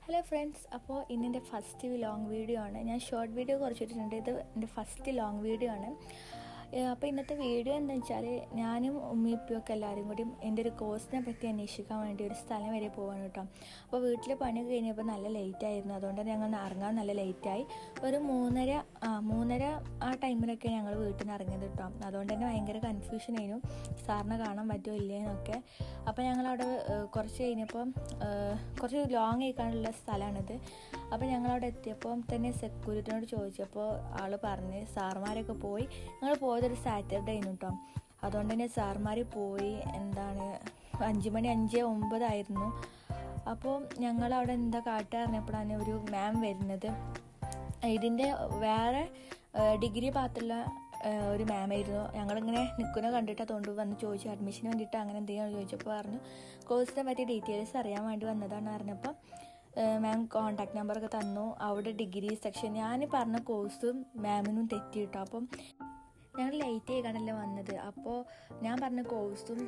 Hello friends, അപ്പോൾ ഇന്നെൻ്റെ first long video ആണ്. ഞാൻ ഷോർട്ട് വീഡിയോ കുറച്ചിട്ടുണ്ട്. ഇത് എൻ്റെ ഫസ്റ്റ് ലോങ് വീഡിയോ ആണ്. അപ്പോൾ ഇന്നത്തെ വീഡിയോ എന്താണെന്ന് വെച്ചാൽ ഞാനും ഉമ്മിപ്പിയൊക്കെ എല്ലാവരും കൂടി എൻ്റെ ഒരു കോഴ്സിനെ പറ്റി അന്വേഷിക്കാൻ വേണ്ടി ഒരു സ്ഥലം വരെ പോവാണ് കേട്ടോ. അപ്പോൾ വീട്ടിൽ പണി കഴിഞ്ഞപ്പോൾ നല്ല ലേറ്റായിരുന്നു. അതുകൊണ്ട് ഞങ്ങൾ ഇറങ്ങാൻ നല്ല ലേറ്റായി. ഒരു മൂന്നര ആ ടൈമിലൊക്കെ ഞങ്ങൾ വീട്ടിൽ നിന്ന് ഇറങ്ങിയത് കേട്ടോ. അതുകൊണ്ട് തന്നെ ഭയങ്കര കൺഫ്യൂഷൻ ആയിരുന്നു, സാറിനെ കാണാൻ പറ്റുമോ ഇല്ലേന്നൊക്കെ. അപ്പോൾ ഞങ്ങളവിടെ കുറച്ച് കഴിഞ്ഞപ്പോൾ കുറച്ച് ലോങ് ആയിക്കാനുള്ള സ്ഥലമാണിത്. അപ്പോൾ ഞങ്ങളവിടെ എത്തിയപ്പോൾ തന്നെ സെക്യൂരിറ്റിനോട് ചോദിച്ചപ്പോൾ ആൾ പറഞ്ഞ് സാർമാരൊക്കെ പോയി. ഞങ്ങൾ പോയതൊരു സാറ്റർഡേ ആയിരുന്നു കേട്ടോ. അതുകൊണ്ട് തന്നെ സാർമാർ പോയി. 5:09 അപ്പോൾ ഞങ്ങളവിടെ എന്താ കാട്ടുക പറഞ്ഞപ്പോഴാണ് ഒരു മാം വരുന്നത്. ഇതിൻ്റെ വേറെ ഡിഗ്രി പാത്തുള്ള ഒരു മാമായിരുന്നു. ഞങ്ങളിങ്ങനെ നിൽക്കുന്ന കണ്ടിട്ട് അതുകൊണ്ട് വന്ന് ചോദിച്ചു അഡ്മിഷന് വേണ്ടിയിട്ട് അങ്ങനെ എന്തെങ്കിലും ചോദിച്ചപ്പോൾ പറഞ്ഞു കോഴ്സിനെ പറ്റി ഡീറ്റെയിൽസ് അറിയാൻ വേണ്ടി വന്നതാണ് പറഞ്ഞപ്പോൾ മാം കോൺടാക്ട് നമ്പറൊക്കെ തന്നു. അവിടെ ഡിഗ്രി സെക്ഷൻ ഞാൻ പറഞ്ഞ കോഴ്സും മാമിനും തെറ്റിയിട്ടോ. അപ്പം ഞങ്ങൾ ലേറ്റ് ആയിക്കാണല്ലോ വന്നത്. അപ്പോൾ ഞാൻ പറഞ്ഞ കോഴ്സും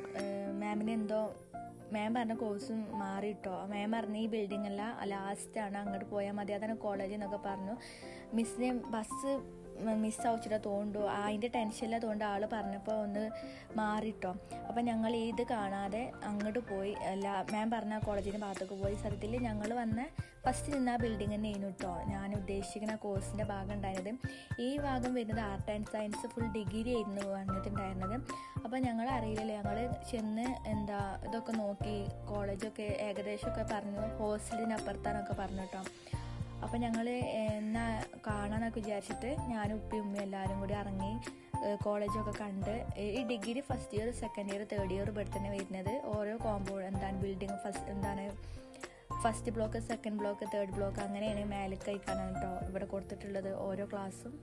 മാം പറഞ്ഞ കോഴ്സും മാറിയിട്ടോ. മാം പറഞ്ഞ ഈ ബിൽഡിംഗ് അല്ല, ലാസ്റ്റാണ്, അങ്ങോട്ട് പോയാൽ മതി, അതാണ് കോളേജ് എന്നൊക്കെ പറഞ്ഞു. മിസ്സിനെ ബസ് മിസ്സാവിച്ചിട്ട് തോണ്ടു, അതിൻ്റെ ടെൻഷനിലാണ് തോണ്ട് ആൾ പറഞ്ഞപ്പോൾ ഒന്ന് മാറിയിട്ടോ. അപ്പം ഞങ്ങൾ ഇത് കാണാതെ അങ്ങോട്ട് പോയി. മാം പറഞ്ഞ കോളേജിൻ്റെ ഭാഗത്തേക്ക് പോയി. സത്യത്തിൽ ഞങ്ങൾ വന്ന ഫസ്റ്റ് നിന്ന് ആ ബിൽഡിംഗ് തന്നെ ആയിരുന്നു കേട്ടോ ഞാൻ ഉദ്ദേശിക്കുന്ന കോഴ്സിൻ്റെ ഭാഗം ഉണ്ടായിരുന്നത്. ഈ ഭാഗം വരുന്നത് art and science full degree ആയിരുന്നു വന്നിട്ടുണ്ടായിരുന്നത്. അപ്പോൾ ഞങ്ങൾ അറിയില്ലല്ലോ, ഞങ്ങൾ ചെന്ന് ഇതൊക്കെ നോക്കി, കോളേജൊക്കെ ഏകദേശമൊക്കെ പറഞ്ഞു, ഹോസ്റ്റലിനപ്പുറത്താനൊക്കെ പറഞ്ഞു കേട്ടോ. അപ്പം ഞങ്ങൾ എന്നാ കാണാനൊക്കെ വിചാരിച്ചിട്ട് ഞാനും ഉമ്മയും എല്ലാവരും കൂടി ഇറങ്ങി കോളേജൊക്കെ കണ്ട്. ഈ degree first year, second year, third year ഇവിടെ തന്നെ വരുന്നത്. ഓരോ building first block, second block, third block അങ്ങനെയാണ് മേലക്കൈക്കാനാണ് കേട്ടോ ഇവിടെ കൊടുത്തിട്ടുള്ളത് ഓരോ ക്ലാസ്സും.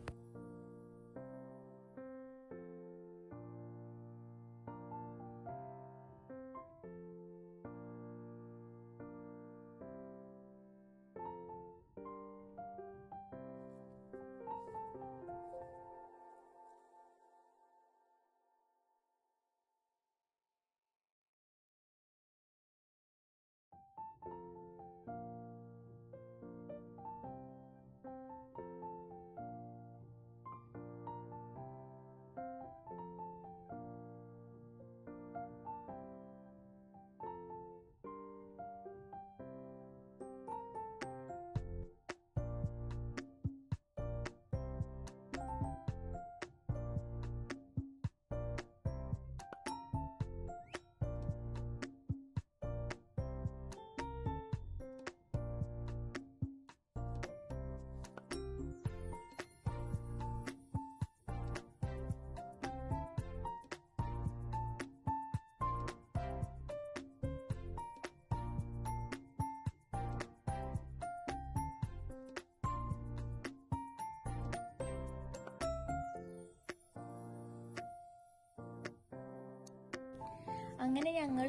അങ്ങനെ ഞങ്ങൾ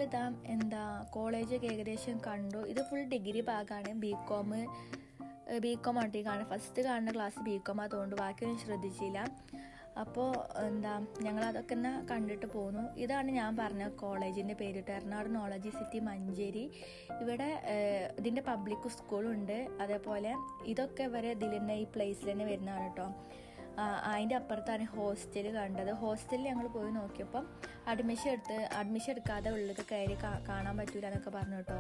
കോളേജൊക്കെ ഏകദേശം കണ്ടു. ഇത് ഫുൾ ഡിഗ്രി ഭാഗമാണ്. ബികോം ആയിട്ട് കാണുക. ഫസ്റ്റ് കാണുന്ന ക്ലാസ് ബികോം അതുകൊണ്ട് ബാക്കിയൊന്നും ശ്രദ്ധിച്ചില്ല. അപ്പോൾ ഞങ്ങളതൊക്കെ കണ്ടിട്ട് പോന്നു. ഇതാണ് ഞാൻ പറഞ്ഞ കോളേജിൻ്റെ പേര്, എറണാകുളം നോളജ് സിറ്റി മഞ്ചേരി. ഇവിടെ ഇതിൻ്റെ പബ്ലിക് സ്കൂളുണ്ട്. അതേപോലെ ഇതൊക്കെ വരെ ഇതിൽ തന്നെ ഈ പ്ലേസിൽ തന്നെ വരുന്നതാണ് കേട്ടോ. അതിൻ്റെ അപ്പുറത്താണ് ഹോസ്റ്റൽ കണ്ടത്. ഹോസ്റ്റലിൽ ഞങ്ങൾ പോയി നോക്കിയപ്പം അഡ്മിഷൻ എടുക്കാതെ ഉള്ളിൽ കയറി കാണാൻ പറ്റൂല എന്നൊക്കെ പറഞ്ഞു കേട്ടോ.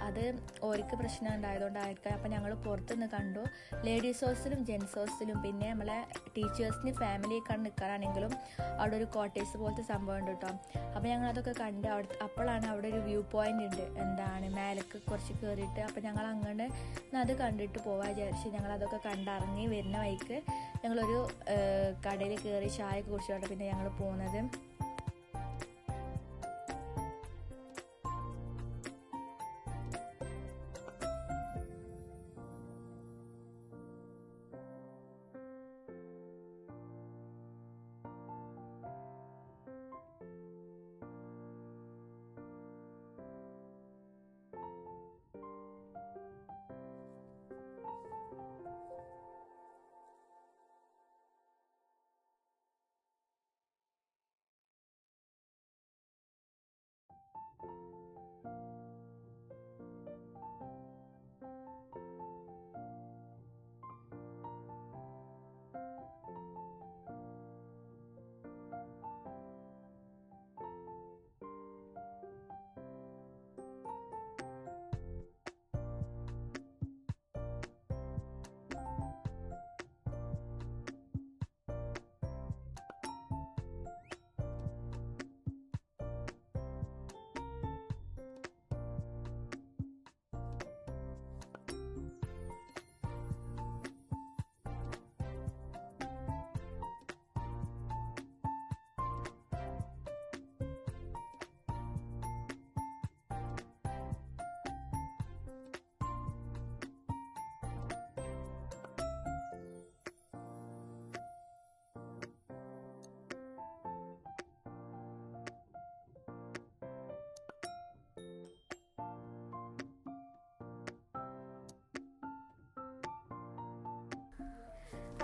അത് ഓർക്ക് പ്രശ്നം ഉണ്ടായതുകൊണ്ടായിരിക്കാം. അപ്പം ഞങ്ങൾ പുറത്തുനിന്ന് കണ്ടു. ലേഡീസ് ഹോസ്റ്റലും ജെൻസ് ഹോസ്റ്റലും പിന്നെ നമ്മളെ ടീച്ചേഴ്സിന് ഫാമിലിയൊക്കെ നിൽക്കാനാണെങ്കിലും അവിടെ ഒരു ക്വാർട്ടേഴ്സ് പോലത്തെ സംഭവം ഉണ്ട് കേട്ടോ. അപ്പോൾ ഞങ്ങളതൊക്കെ കണ്ട് അപ്പോഴാണ് അവിടെ ഒരു വ്യൂ പോയിൻ്റ് ഉണ്ട്, മേലേക്ക് കുറച്ച് കയറിയിട്ട്. അപ്പോൾ ഞങ്ങൾ അങ്ങനെ അത് കണ്ടിട്ട് പോകാൻ വിചാരിച്ച് ഞങ്ങളതൊക്കെ കണ്ടിറങ്ങി വരുന്ന വഴിക്ക് ഞങ്ങളൊരു കടയിൽ കയറി ചായയൊക്കെ കുടിച്ചിട്ടാണ് പിന്നെ ഞങ്ങൾ പോകുന്നത്.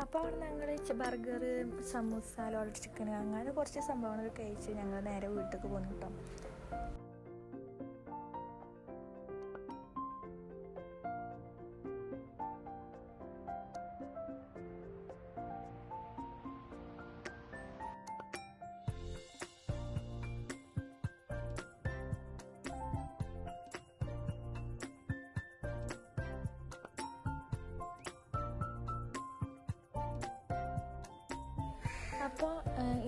അപ്പോൾ അവിടെ ഞങ്ങൾ ബർഗർ, സമൂസ, ലോഡഡ് ചിക്കൻ അങ്ങനെ കുറച്ച് സംഭവങ്ങളൊക്കെ കഴിച്ച് ഞങ്ങൾ നേരെ വീട്ടിലേക്ക് പോന്നു കേട്ടോ. അപ്പോൾ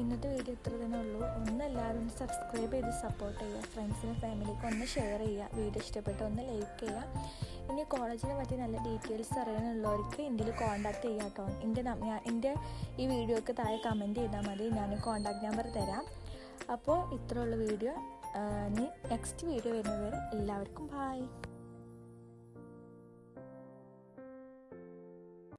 ഇന്നത്തെ വീഡിയോ ഇത്ര തന്നെ ഉള്ളൂ. എല്ലാവരും സബ്സ്ക്രൈബ് ചെയ്ത് സപ്പോർട്ട് ചെയ്യുക, ഫ്രണ്ട്സിനും ഫാമിലിക്കും ഒന്ന് ഷെയർ ചെയ്യുക, വീഡിയോ ഇഷ്ടപ്പെട്ട് ഒന്ന് ലൈക്ക് ചെയ്യുക. ഇനി കോളേജിനെ പറ്റി നല്ല ഡീറ്റെയിൽസ് അറിയാനുള്ളവർക്ക് ഇതിൽ കോൺടാക്ട് ചെയ്യാം കേട്ടോ. എൻ്റെ ഈ വീഡിയോക്ക് താഴെ കമൻറ്റ് ചെയ്താൽ മതി, ഞാൻ കോൺടാക്ട് നമ്പർ തരാം. അപ്പോൾ ഇത്രയുള്ള വീഡിയോ. ഇനി നെക്സ്റ്റ് വീഡിയോ വരുന്നവരെ എല്ലാവർക്കും ബൈ.